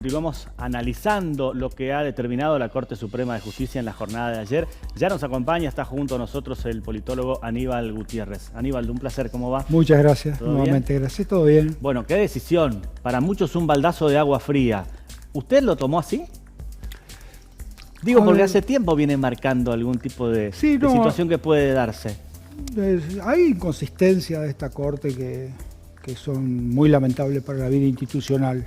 Continuamos analizando lo que ha determinado la Corte Suprema de Justicia en la jornada de ayer. Ya nos acompaña, está junto a nosotros el politólogo Aníbal Gutiérrez. Aníbal, un placer, ¿cómo va? Muchas gracias, nuevamente, bien? gracias, todo bien. Bueno, qué decisión. Para muchos un baldazo de agua fría. ¿Usted lo tomó así? Digo, porque hace tiempo viene marcando algún tipo de situación que puede darse. Hay inconsistencias de esta Corte que son muy lamentables para la vida institucional.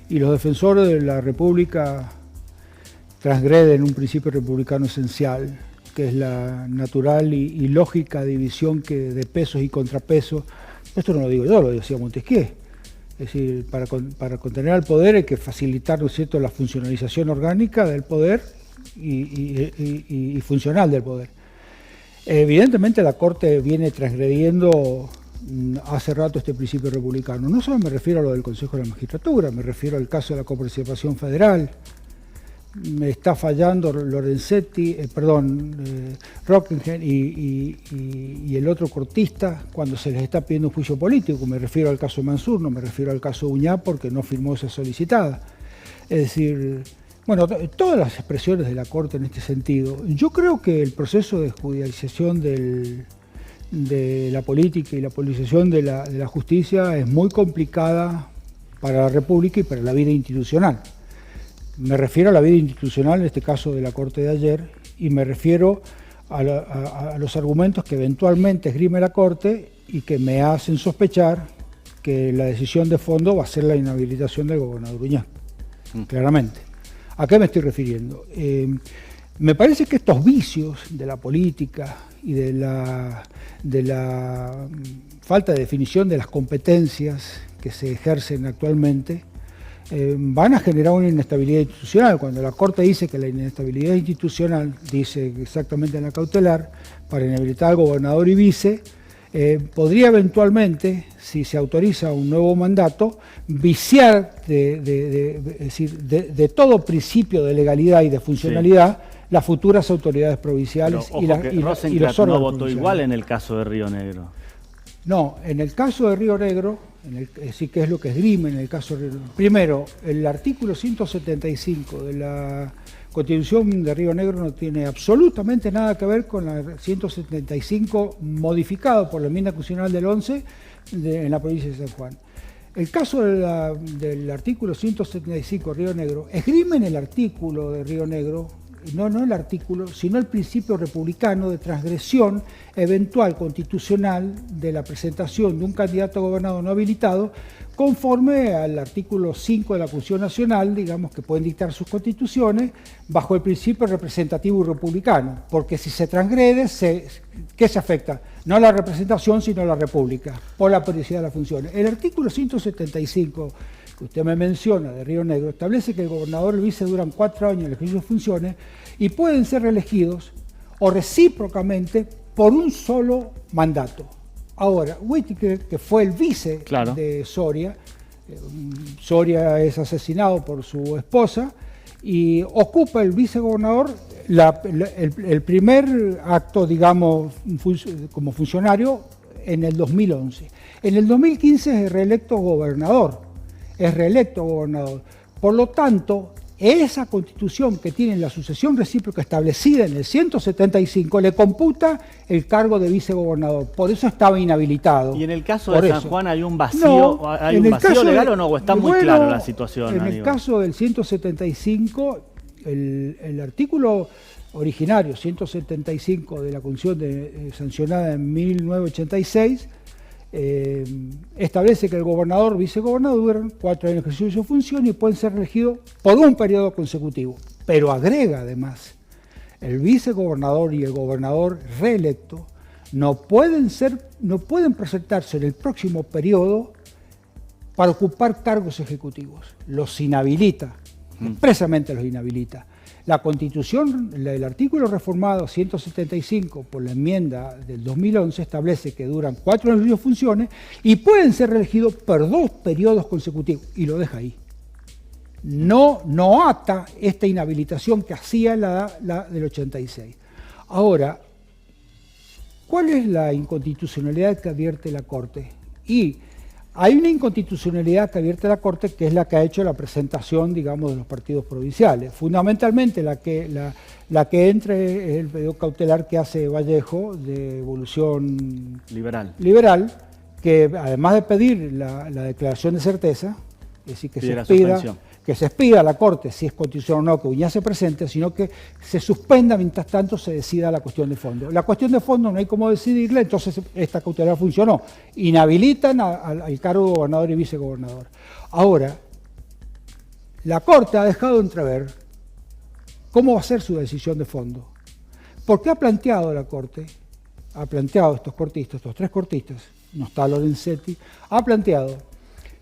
Y los defensores de la República transgreden un principio republicano esencial, que es la natural y lógica división de pesos y contrapesos. Esto no lo digo yo, lo decía Montesquieu. Es decir, para contener al poder hay que facilitar, ¿no es cierto?, la funcionalización orgánica del poder y funcional del poder. Evidentemente la Corte viene transgrediendo hace rato este principio republicano. No solo me refiero a lo del Consejo de la Magistratura, me refiero al caso de la coparticipación federal. Me está fallando Rockenheim y el otro cortista cuando se les está pidiendo un juicio político. Me refiero al caso Mansur, no me refiero al caso Uñá porque no firmó esa solicitada. Es decir, bueno, todas las expresiones de la Corte en este sentido. Yo creo que el proceso de judicialización de la política y la politización de la justicia es muy complicada para la República y para la vida institucional. Me refiero a la vida institucional, en este caso de la Corte de ayer, y me refiero a los argumentos que eventualmente esgrime la Corte y que me hacen sospechar que la decisión de fondo va a ser la inhabilitación del gobernador Uñá, claramente. ¿A qué me estoy refiriendo? Me parece que estos vicios de la política y de la falta de definición de las competencias que se ejercen actualmente van a generar una inestabilidad institucional. Cuando la Corte dice que la inestabilidad institucional, dice exactamente en la cautelar, para inhabilitar al gobernador y vice, podría eventualmente, si se autoriza un nuevo mandato, viciar de todo principio de legalidad y de funcionalidad las futuras autoridades provinciales. Pero, ojo, y los órganos no votó igual en el caso de Río Negro. No, en el caso de Río Negro, sí que es lo que esgrime en el caso de Río Negro. Primero, el artículo 175 de la Constitución de Río Negro no tiene absolutamente nada que ver con la 175 modificado por la enmienda constitucional del 11 en la provincia de San Juan. El caso del artículo 175 de Río Negro esgrime en el artículo de Río Negro, no el artículo, sino el principio republicano de transgresión eventual constitucional de la presentación de un candidato a gobernador no habilitado conforme al artículo 5 de la Constitución Nacional, digamos, que pueden dictar sus constituciones bajo el principio representativo y republicano, porque si se transgrede, ¿qué se afecta? No la representación, sino la república, por la periodicidad de las funciones. El artículo 175 que usted me menciona, de Río Negro, establece que el gobernador y el vice duran 4 años en el ejercicio de funciones y pueden ser reelegidos o recíprocamente por un solo mandato. Ahora, Whitaker, que fue el vice de Soria, Soria es asesinado por su esposa y ocupa el vicegobernador el primer acto, digamos, como funcionario en el 2011. En el 2015 es reelecto gobernador. Por lo tanto, esa constitución que tiene la sucesión recíproca establecida en el 175 le computa el cargo de vicegobernador. Por eso estaba inhabilitado. ¿Y en el caso de San Juan hay un vacío, legal o no? ¿O está muy claro la situación? En el caso del 175, el artículo originario 175 de la Constitución sancionada en 1986 establece que el gobernador, vicegobernador duran 4 años de ejercicio de su función y pueden ser elegidos por un periodo consecutivo. Pero agrega además, el vicegobernador y el gobernador reelecto no pueden presentarse en el próximo periodo para ocupar cargos ejecutivos. Los inhabilita, expresamente los inhabilita. La Constitución, el artículo reformado 175 por la enmienda del 2011 establece que duran 4 años de funciones y pueden ser reelegidos por 2 periodos consecutivos y lo deja ahí. No ata esta inhabilitación que hacía la del 86. Ahora, ¿cuál es la inconstitucionalidad que advierte la Corte? Y Hay una inconstitucionalidad que advierte la Corte, que es la que ha hecho la presentación, digamos, de los partidos provinciales. Fundamentalmente la que entre es el pedido cautelar que hace Vallejo de Evolución Liberal, que además de pedir la declaración de certeza, es decir, que se expida a la Corte si es constitucional o no que Uñá se presente, sino que se suspenda mientras tanto se decida la cuestión de fondo. La cuestión de fondo no hay cómo decidirla, entonces esta cautelar funcionó. Inhabilitan al cargo de gobernador y vicegobernador. Ahora, la Corte ha dejado entrever cómo va a ser su decisión de fondo. Porque ha planteado la Corte, ha planteado estos tres cortistas, no está Lorenzetti, ha planteado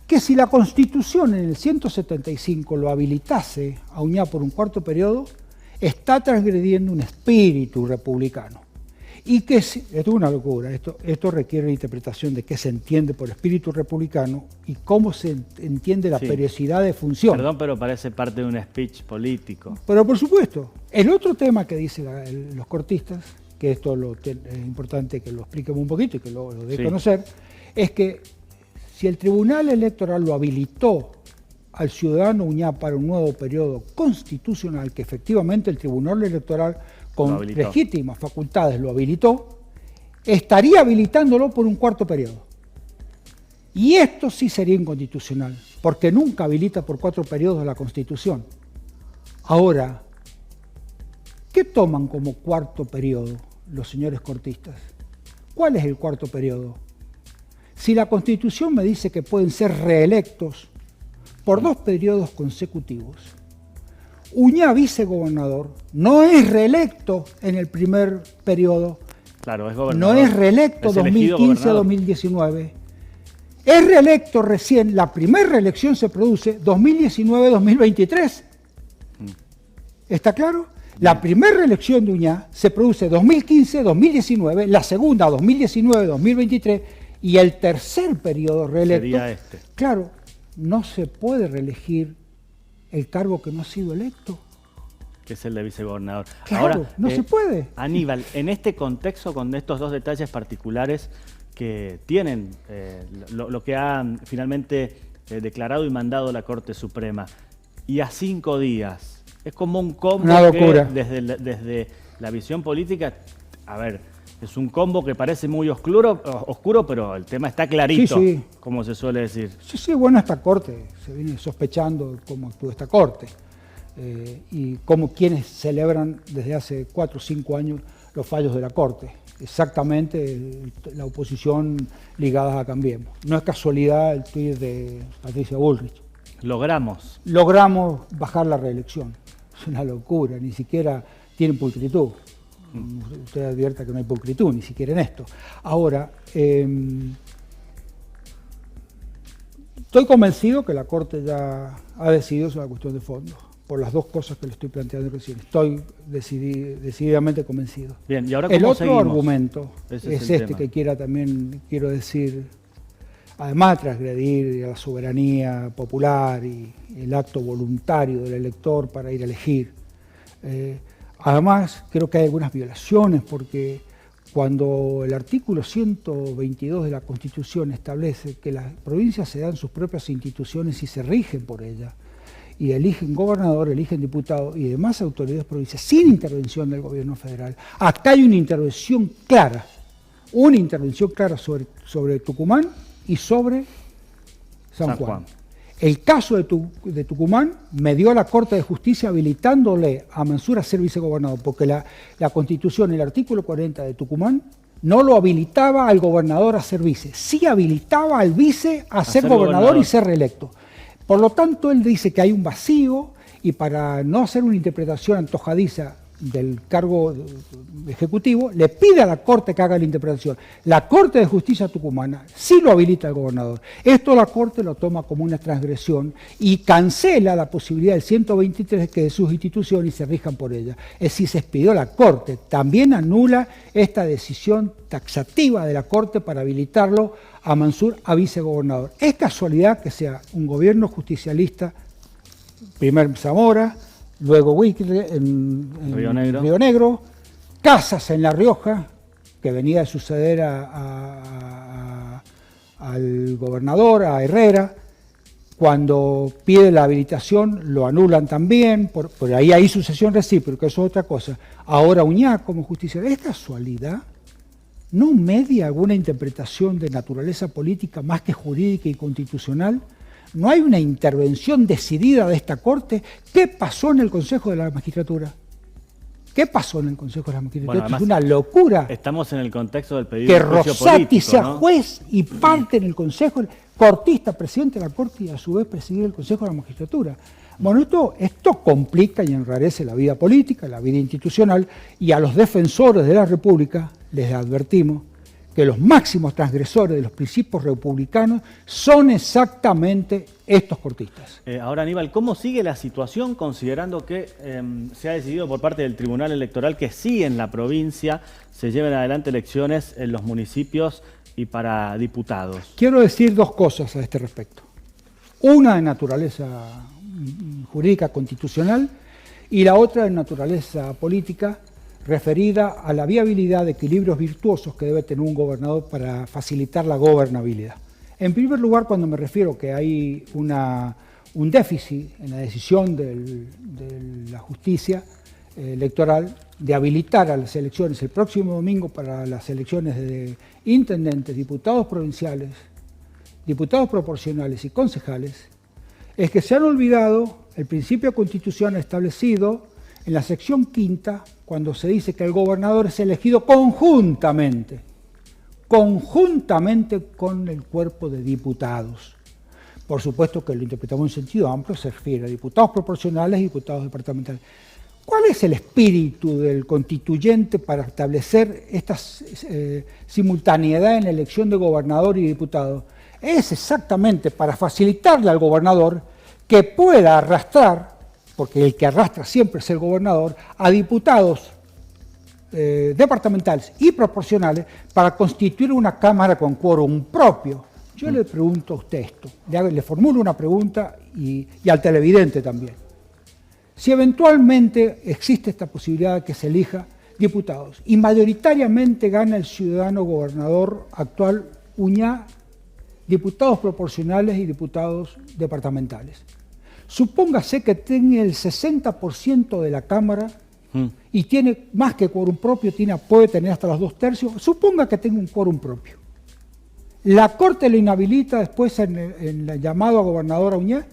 que si la Constitución en el 175 lo habilitase a Uñá por un cuarto periodo, está transgrediendo un espíritu republicano. Y que esto es una locura, esto requiere una interpretación de qué se entiende por espíritu republicano y cómo se entiende la periodicidad de función. Perdón, pero parece parte de un speech político. Pero por supuesto, el otro tema que dicen los cortistas, que esto es importante que lo expliquemos un poquito y que lo dé conocer, es que si el Tribunal Electoral lo habilitó al ciudadano Uñá para un nuevo periodo constitucional, que efectivamente el Tribunal Electoral con legítimas facultades lo habilitó, estaría habilitándolo por un cuarto periodo. Y esto sí sería inconstitucional, porque nunca habilita por 4 periodos la Constitución. Ahora, ¿qué toman como cuarto periodo los señores cortistas? ¿Cuál es el cuarto periodo? Si la Constitución me dice que pueden ser reelectos por 2 periodos consecutivos, Uñá, vicegobernador, no es reelecto en el primer periodo. Claro, es gobernador. No es reelecto 2015 a 2019. Es reelecto recién, la primera reelección se produce 2019-2023. ¿Está claro? La primera reelección de Uñá se produce 2015-2019, la segunda 2019-2023 y el tercer periodo reelecto. Sería este. Claro, no se puede reelegir el cargo que no ha sido electo. Que es el de vicegobernador. Claro, ahora, no se puede. Aníbal, en este contexto, con estos 2 detalles particulares que tienen lo que han finalmente declarado y mandado la Corte Suprema, y a 5 días, es como un combo que desde la visión política, a ver, es un combo que parece muy oscuro, pero el tema está clarito, como se suele decir. Sí, bueno, esta Corte, se viene sospechando cómo actúa esta Corte y cómo quienes celebran desde hace 4 o 5 años los fallos de la Corte. Exactamente la oposición ligada a Cambiemos. No es casualidad el tuit de Patricia Bullrich. Logramos bajar la reelección. Es una locura, ni siquiera tienen pulcritud. Usted advierta que no hay pulcritud, ni siquiera en esto. Ahora, estoy convencido que la Corte ya ha decidido sobre la cuestión de fondo, por las 2 cosas que le estoy planteando recién. Estoy decididamente convencido. Bien, ¿y ahora el cómo otro seguimos? Argumento es este tema. Que quiero decir, además de transgredir la soberanía popular y el acto voluntario del elector para ir a elegir. Además, creo que hay algunas violaciones porque cuando el artículo 122 de la Constitución establece que las provincias se dan sus propias instituciones y se rigen por ellas, y eligen gobernador, eligen diputado y demás autoridades provinciales sin intervención del gobierno federal, acá hay una intervención clara sobre Tucumán y sobre San Juan. El caso de Tucumán me dio la Corte de Justicia habilitándole a Mansur a ser vicegobernador, porque la Constitución, el artículo 40 de Tucumán, no lo habilitaba al gobernador a ser vice, sí habilitaba al vice a ser gobernador y ser reelecto. Por lo tanto, él dice que hay un vacío y para no hacer una interpretación antojadiza del cargo ejecutivo, le pide a la Corte que haga la interpretación. La Corte de Justicia tucumana sí lo habilita al gobernador. Esto la Corte lo toma como una transgresión y cancela la posibilidad del 123 que de sus instituciones se rijan por ella. Es decir, se expidió la Corte. También anula esta decisión taxativa de la Corte para habilitarlo a Mansur a vicegobernador. Es casualidad que sea un gobierno justicialista, primero Zamora, luego Huicle en Río Negro, Casas en La Rioja, que venía de suceder a al gobernador, a Herrera. Cuando pide la habilitación lo anulan también, por ahí hay sucesión recíproca, eso es otra cosa. Ahora Uñá como justiciero, ¿es casualidad? ¿No media alguna interpretación de naturaleza política más que jurídica y constitucional? ¿No hay una intervención decidida de esta Corte? ¿Qué pasó en el Consejo de la Magistratura? ¿Qué pasó en el Consejo de la Magistratura? Bueno, es una locura. Estamos en el contexto del pedido Que de juicio Rosati político, sea ¿no? juez y parte en el Consejo, cortista, presidente de la Corte y a su vez presidir el Consejo de la Magistratura. Bueno, esto complica y enrarece la vida política, la vida institucional, y a los defensores de la República les advertimos que los máximos transgresores de los principios republicanos son exactamente estos cortistas. Ahora, Aníbal, ¿cómo sigue la situación considerando que se ha decidido por parte del Tribunal Electoral que sí en la provincia se lleven adelante elecciones en los municipios y para diputados? Quiero decir dos cosas a este respecto. Una de naturaleza jurídica constitucional y la otra de naturaleza política, referida a la viabilidad de equilibrios virtuosos que debe tener un gobernador para facilitar la gobernabilidad. En primer lugar, cuando me refiero que hay un déficit en la decisión de la justicia electoral de habilitar a las elecciones el próximo domingo para las elecciones de intendentes, diputados provinciales, diputados proporcionales y concejales, es que se han olvidado el principio constitucional establecido en la sección quinta, cuando se dice que el gobernador es elegido conjuntamente con el cuerpo de diputados. Por supuesto que lo interpretamos en sentido amplio, se refiere a diputados proporcionales y diputados departamentales. ¿Cuál es el espíritu del constituyente para establecer esta simultaneidad en la elección de gobernador y diputado? Es exactamente para facilitarle al gobernador que pueda arrastrar, porque el que arrastra siempre es el gobernador, a diputados departamentales y proporcionales para constituir una Cámara con quórum propio. Yo le pregunto a usted esto, le formulo una pregunta y al televidente también. Si eventualmente existe esta posibilidad de que se elija diputados y mayoritariamente gana el ciudadano gobernador actual Uñá, diputados proporcionales y diputados departamentales, supóngase que tiene el 60% de la Cámara y tiene más que quórum propio, puede tener hasta los 2/3, suponga que tenga un quórum propio. La Corte lo inhabilita después en el llamado a gobernador a Uñá,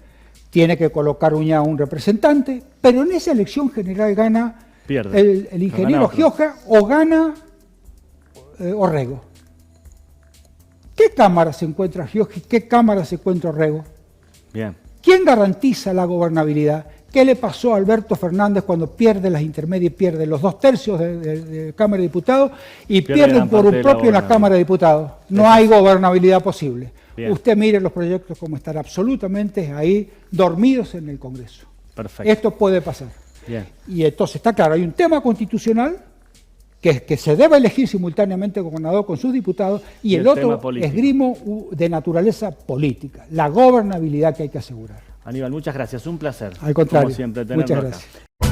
tiene que colocar Uñá un representante, pero en esa elección general gana el ingeniero Gioja o gana Orrego. ¿Qué cámara se encuentra Gioja y qué cámara se encuentra Orrego? Bien. ¿Quién garantiza la gobernabilidad? ¿Qué le pasó a Alberto Fernández cuando pierde las intermedias y pierde los 2/3 de Cámara de Diputados y pierde un quórum propio en la Cámara de Diputados? No hay gobernabilidad posible. Bien. Usted mire los proyectos como están absolutamente ahí dormidos en el Congreso. Perfecto. Esto puede pasar. Bien. Y entonces está claro, hay un tema constitucional que se debe elegir simultáneamente gobernador con sus diputados y el otro esgrimo de naturaleza política, la gobernabilidad que hay que asegurar. Aníbal, muchas gracias, un placer. Al contrario, como siempre, tenerlo muchas acá. gracias.